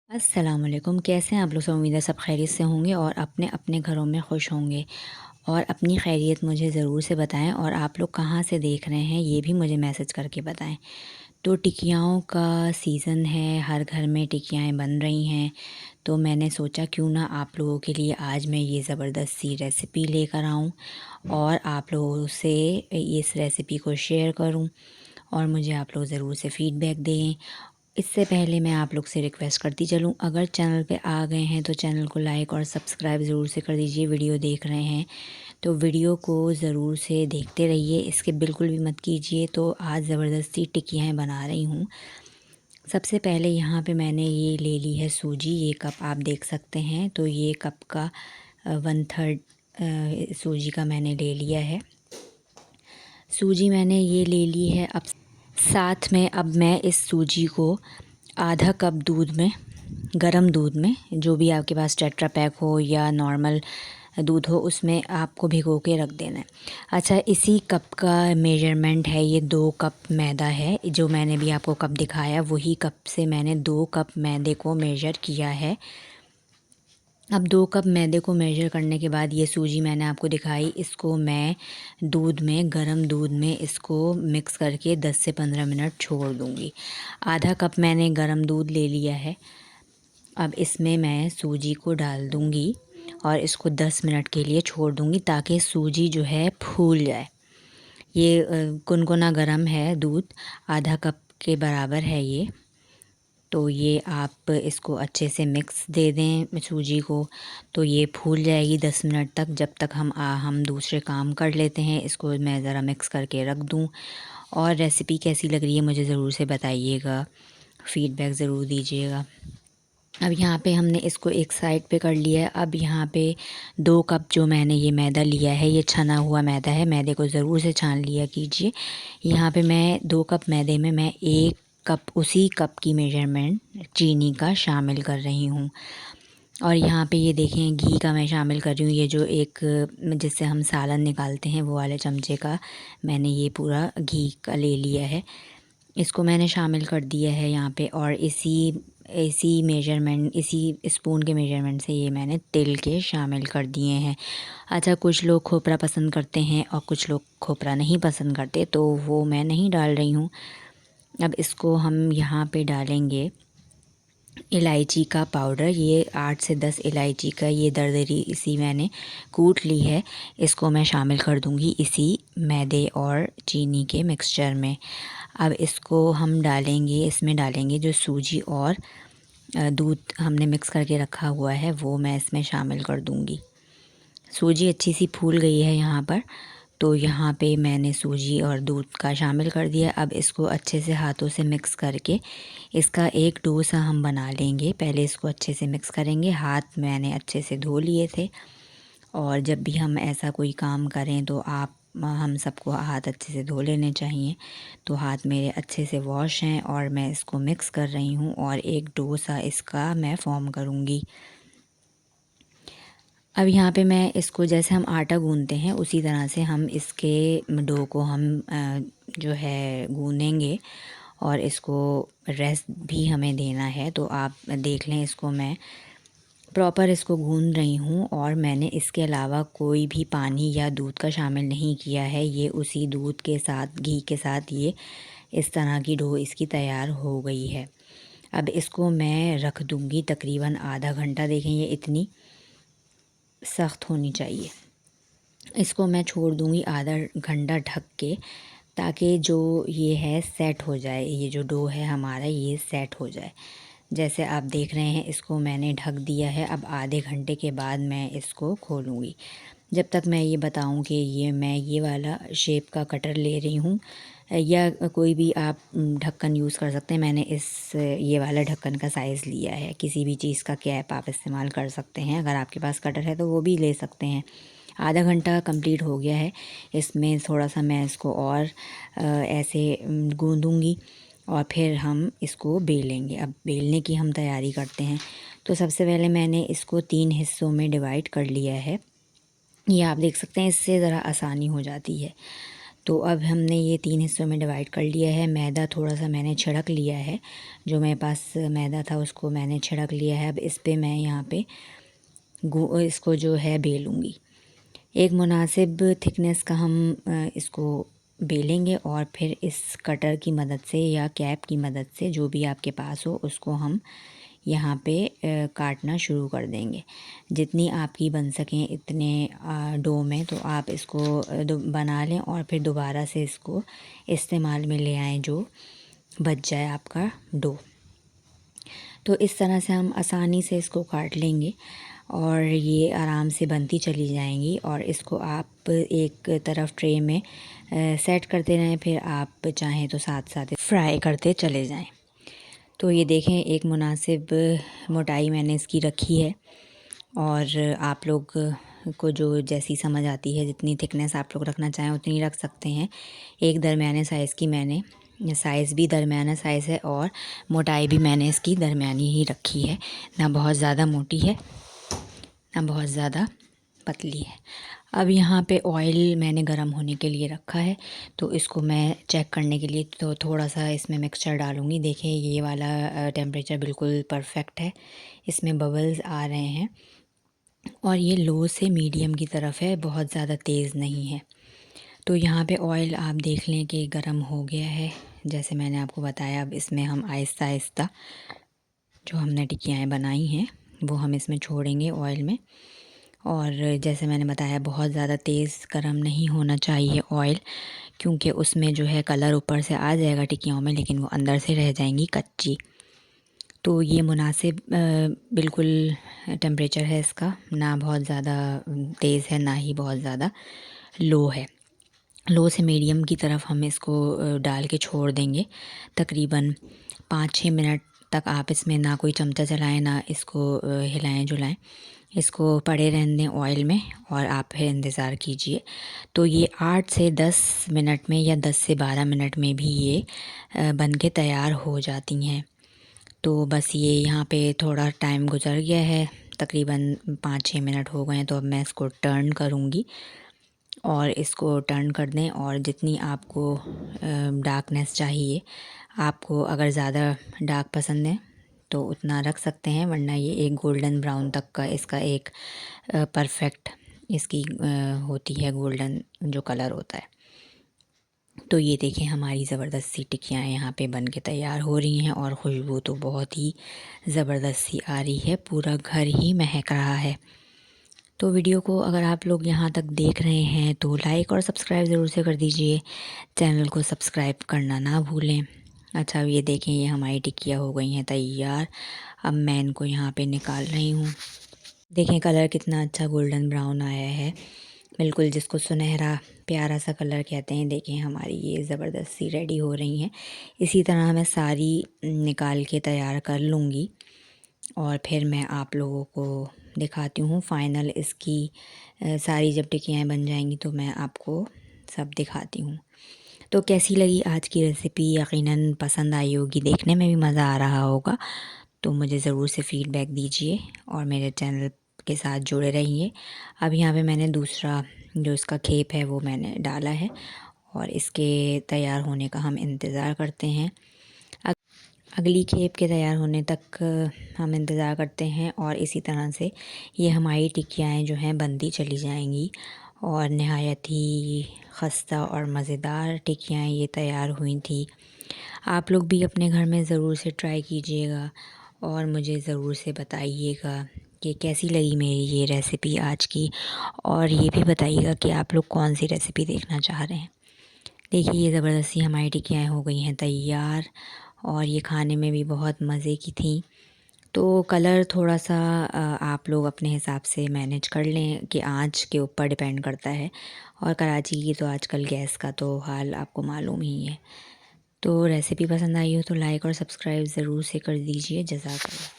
अस्सलाम वालेकुम। कैसे हैं आप लोग? सब उम्मीद है सब खैरियत से होंगे और अपने अपने घरों में खुश होंगे। और अपनी खैरियत मुझे ज़रूर से बताएं और आप लोग कहाँ से देख रहे हैं ये भी मुझे मैसेज करके बताएं। तो टिकियाओं का सीज़न है, हर घर में टिकियाएँ बन रही हैं। तो मैंने सोचा क्यों ना आप लोगों के लिए आज मैं ये ज़बरदस्त सी रेसिपी लेकर आऊँ और आप लोगों से इस रेसिपी को शेयर करूँ और मुझे आप लोग ज़रूर से फ़ीडबैक दें। इससे पहले मैं आप लोग से रिक्वेस्ट करती चलूँ, अगर चैनल पे आ गए हैं तो चैनल को लाइक और सब्सक्राइब ज़रूर से कर दीजिए। वीडियो देख रहे हैं तो वीडियो को ज़रूर से देखते रहिए, इसके बिल्कुल भी मत कीजिए। तो आज ज़बरदस्ती टिक्कियाँ बना रही हूँ। सबसे पहले यहाँ पे मैंने ये ले ली है सूजी। ये कप आप देख सकते हैं, तो ये कप का 1/3 सूजी का मैंने ले लिया है। सूजी मैंने ये ले ली है। अब साथ में अब मैं इस सूजी को आधा कप दूध में, गरम दूध में, जो भी आपके पास टेट्रा पैक हो या नॉर्मल दूध हो, उसमें आपको भिगो के रख देना है। अच्छा, इसी कप का मेजरमेंट है, ये 2 कप मैदा है। जो मैंने भी आपको कप दिखाया वही कप से मैंने 2 कप मैदे को मेजर किया है। अब 2 कप मैदे को मेजर करने के बाद ये सूजी मैंने आपको दिखाई, इसको मैं दूध में, गरम दूध में इसको मिक्स करके 10 से 15 मिनट छोड़ दूँगी। आधा कप मैंने गरम दूध ले लिया है। अब इसमें मैं सूजी को डाल दूँगी और इसको 10 मिनट के लिए छोड़ दूँगी ताकि सूजी जो है फूल जाए। ये गुनगुना गरम है दूध, आधा कप के बराबर है ये। तो ये आप इसको अच्छे से मिक्स दे दें सूजी को, तो ये फूल जाएगी 10 मिनट तक। जब तक हम दूसरे काम कर लेते हैं, इसको मैं ज़रा मिक्स करके रख दूँ। और रेसिपी कैसी लग रही है मुझे ज़रूर से बताइएगा, फ़ीडबैक ज़रूर दीजिएगा। अब यहाँ पे हमने इसको एक साइड पे कर लिया है। अब यहाँ पे 2 कप जो मैंने ये मैदा लिया है, ये छना हुआ मैदा है। मैदे को ज़रूर से छान लिया कीजिए। यहाँ पे मैं 2 कप मैदे में मैं 1 कप, उसी कप की मेजरमेंट चीनी का शामिल कर रही हूँ। और यहाँ पे ये देखें, घी का मैं शामिल कर रही हूँ। ये जो एक जिससे हम सालन निकालते हैं वो वाले चमचे का मैंने ये पूरा घी का ले लिया है। इसको मैंने शामिल कर दिया है यहाँ पे। और इसी इसी मेजरमेंट, इसी स्पून के मेजरमेंट से ये मैंने तिल के शामिल कर दिए हैं। अच्छा, कुछ लोग खोपरा पसंद करते हैं और कुछ लोग खोपरा नहीं पसंद करते, तो वो मैं नहीं डाल रही हूँ। अब इसको हम यहाँ पे डालेंगे इलायची का पाउडर। ये 8 से 10 इलायची का ये दरदरी इसी मैंने कूट ली है। इसको मैं शामिल कर दूँगी इसी मैदे और चीनी के मिक्सचर में। अब इसको हम डालेंगे, इसमें डालेंगे जो सूजी और दूध हमने मिक्स करके रखा हुआ है, वो मैं इसमें शामिल कर दूँगी। सूजी अच्छी सी फूल गई है यहाँ पर, तो यहाँ पे मैंने सूजी और दूध का शामिल कर दिया। अब इसको अच्छे से हाथों से मिक्स करके इसका एक डोसा हम बना लेंगे। पहले इसको अच्छे से मिक्स करेंगे। हाथ मैंने अच्छे से धो लिए थे, और जब भी हम ऐसा कोई काम करें तो हम सबको हाथ अच्छे से धो लेने चाहिए। तो हाथ मेरे अच्छे से वॉश हैं और मैं इसको मिक्स कर रही हूँ और एक डोसा इसका मैं फॉर्म करूँगी। अब यहाँ पे मैं इसको, जैसे हम आटा गूँधते हैं उसी तरह से हम इसके डो को हम जो है गूँधेंगे और इसको रेस्ट भी हमें देना है। तो आप देख लें, इसको मैं प्रॉपर इसको गूँध रही हूँ और मैंने इसके अलावा कोई भी पानी या दूध का शामिल नहीं किया है। ये उसी दूध के साथ, घी के साथ ये इस तरह की डो इसकी तैयार हो गई है। अब इसको मैं रख दूँगी तकरीबन आधा घंटा। देखें, ये इतनी सख्त होनी चाहिए। इसको मैं छोड़ दूँगी आधा घंटा ढक के, ताकि जो ये है सेट हो जाए। ये जो डो है हमारा, ये सेट हो जाए। जैसे आप देख रहे हैं, इसको मैंने ढक दिया है। अब आधे घंटे के बाद मैं इसको खोलूँगी। जब तक मैं ये बताऊँ कि मैं ये वाला शेप का कटर ले रही हूँ, या कोई भी आप ढक्कन यूज़ कर सकते हैं। मैंने ये वाला ढक्कन का साइज़ लिया है। किसी भी चीज़ का कैप आप इस्तेमाल कर सकते हैं। अगर आपके पास कटर है तो वो भी ले सकते हैं। आधा घंटा कंप्लीट हो गया है। इसमें थोड़ा सा मैं इसको और ऐसे गूँधूँगी और फिर हम इसको बेलेंगे। अब बेलने की हम तैयारी करते हैं। तो सबसे पहले मैंने इसको 3 हिस्सों में डिवाइड कर लिया है। ये आप देख सकते हैं, इससे ज़रा आसानी हो जाती है। तो अब हमने ये 3 हिस्सों में डिवाइड कर लिया है। मैदा थोड़ा सा मैंने छिड़क लिया है, जो मेरे पास मैदा था उसको मैंने छिड़क लिया है। अब इस पे मैं यहाँ पे इसको जो है बेलूँगी। एक मुनासिब थिकनेस का हम इसको बेलेंगे और फिर इस कटर की मदद से या कैप की मदद से, जो भी आपके पास हो, उसको हम यहाँ पे काटना शुरू कर देंगे। जितनी आपकी बन सकें इतने डो में, तो आप इसको बना लें और फिर दोबारा से इसको इस्तेमाल में ले आएँ जो बच जाए आपका डो। तो इस तरह से हम आसानी से इसको काट लेंगे और ये आराम से बनती चली जाएंगी। और इसको आप एक तरफ ट्रे में सेट करते रहें, फिर आप चाहें तो साथ साथ फ्राई करते चले जाएं। तो ये देखें, एक मुनासिब मोटाई मैंने इसकी रखी है और आप लोग को जो जैसी समझ आती है, जितनी थिकनेस आप लोग रखना चाहें उतनी रख सकते हैं। एक दरमियाने साइज़ की मैंने, साइज़ भी दरमियाना साइज़ है और मोटाई भी मैंने इसकी दरमियानी ही रखी है, ना बहुत ज़्यादा मोटी है ना बहुत ज़्यादा पतली है। अब यहाँ पे ऑयल मैंने गरम होने के लिए रखा है, तो इसको मैं चेक करने के लिए तो थोड़ा सा इसमें मिक्सचर डालूँगी। देखिए ये वाला टेम्परेचर बिल्कुल परफेक्ट है, इसमें बबल्स आ रहे हैं और ये लो से मीडियम की तरफ है, बहुत ज़्यादा तेज़ नहीं है। तो यहाँ पे ऑयल आप देख लें कि गरम हो गया है, जैसे मैंने आपको बताया। अब इसमें हम आहिस्ता आहिस्ता जो हमने टिक्कियाँ बनाई हैं वो हम इसमें छोड़ेंगे ऑयल में। और जैसे मैंने बताया, बहुत ज़्यादा तेज़ गरम नहीं होना चाहिए ऑयल, क्योंकि उसमें जो है कलर ऊपर से आ जाएगा टिक्कियों में, लेकिन वो अंदर से रह जाएंगी कच्ची। तो ये मुनासिब बिल्कुल टेम्परेचर है इसका, ना बहुत ज़्यादा तेज़ है ना ही बहुत ज़्यादा लो है। लो से मीडियम की तरफ हम इसको डाल के छोड़ देंगे। तकरीबन 5-6 मिनट तक आप इसमें ना कोई चमचा चलाएं ना इसको हिलाएं जुलाएं, इसको पड़े रहने दें ऑयल में और आप फिर इंतज़ार कीजिए। तो ये 8 से 10 मिनट में या 10 से 12 मिनट में भी ये बन के तैयार हो जाती हैं। तो बस ये यहाँ पे थोड़ा टाइम गुज़र गया है, तकरीबन 5-6 मिनट हो गए हैं। तो अब मैं इसको टर्न करूँगी और इसको टर्न कर दें। और जितनी आपको डार्कनेस चाहिए, आपको अगर ज़्यादा डार्क पसंद है तो उतना रख सकते हैं, वरना ये एक गोल्डन ब्राउन तक का इसका एक परफेक्ट इसकी होती है गोल्डन जो कलर होता है। तो ये देखें, हमारी ज़बरदस्त सी टिक्कियाँ यहाँ पे बन के तैयार हो रही हैं और खुशबू तो बहुत ही ज़बरदस्त सी आ रही है, पूरा घर ही महक रहा है। तो वीडियो को अगर आप लोग यहाँ तक देख रहे हैं तो लाइक और सब्सक्राइब ज़रूर से कर दीजिए, चैनल को सब्सक्राइब करना ना भूलें। अच्छा, ये देखें, ये हमारी टिक्कियाँ हो गई हैं तैयार। अब मैं इनको यहाँ पे निकाल रही हूँ। देखें कलर कितना अच्छा गोल्डन ब्राउन आया है, बिल्कुल जिसको सुनहरा प्यारा सा कलर कहते हैं। देखें हमारी ये ज़बरदस्त सी रेडी हो रही हैं। इसी तरह मैं सारी निकाल के तैयार कर लूँगी और फिर मैं आप लोगों को दिखाती हूँ फ़ाइनल इसकी सारी जब टिक्कियाँ बन जाएंगी तो मैं आपको सब दिखाती हूँ। तो कैसी लगी आज की रेसिपी? यकीनन पसंद आई होगी, देखने में भी मज़ा आ रहा होगा। तो मुझे ज़रूर से फ़ीडबैक दीजिए और मेरे चैनल के साथ जुड़े रहिए। अब यहाँ पे मैंने दूसरा जो इसका खेप है वो मैंने डाला है और इसके तैयार होने का हम इंतज़ार करते हैं। अगली खेप के तैयार होने तक हम इंतज़ार करते हैं और इसी तरह से ये हमारी टिक्कियाँ जो हैं बनती चली जाएंगी और नहायत ही खस्ता और मज़ेदार टिक्कियाँ ये तैयार हुई थी। आप लोग भी अपने घर में ज़रूर से ट्राई कीजिएगा और मुझे ज़रूर से बताइएगा कि कैसी लगी मेरी ये रेसिपी आज की, और ये भी बताइएगा कि आप लोग कौन सी रेसिपी देखना चाह रहे हैं। देखिए ये ज़बरदस्ती हमारी टिक्कियाँ हो गई हैं तैयार और ये खाने में भी बहुत मज़े की थी। तो कलर थोड़ा सा आप लोग अपने हिसाब से मैनेज कर लें कि आँच के ऊपर डिपेंड करता है, और कराची की तो आजकल गैस का तो हाल आपको मालूम ही है। तो रेसिपी पसंद आई हो तो लाइक और सब्सक्राइब ज़रूर से कर दीजिए। जज़ाकल्लाह।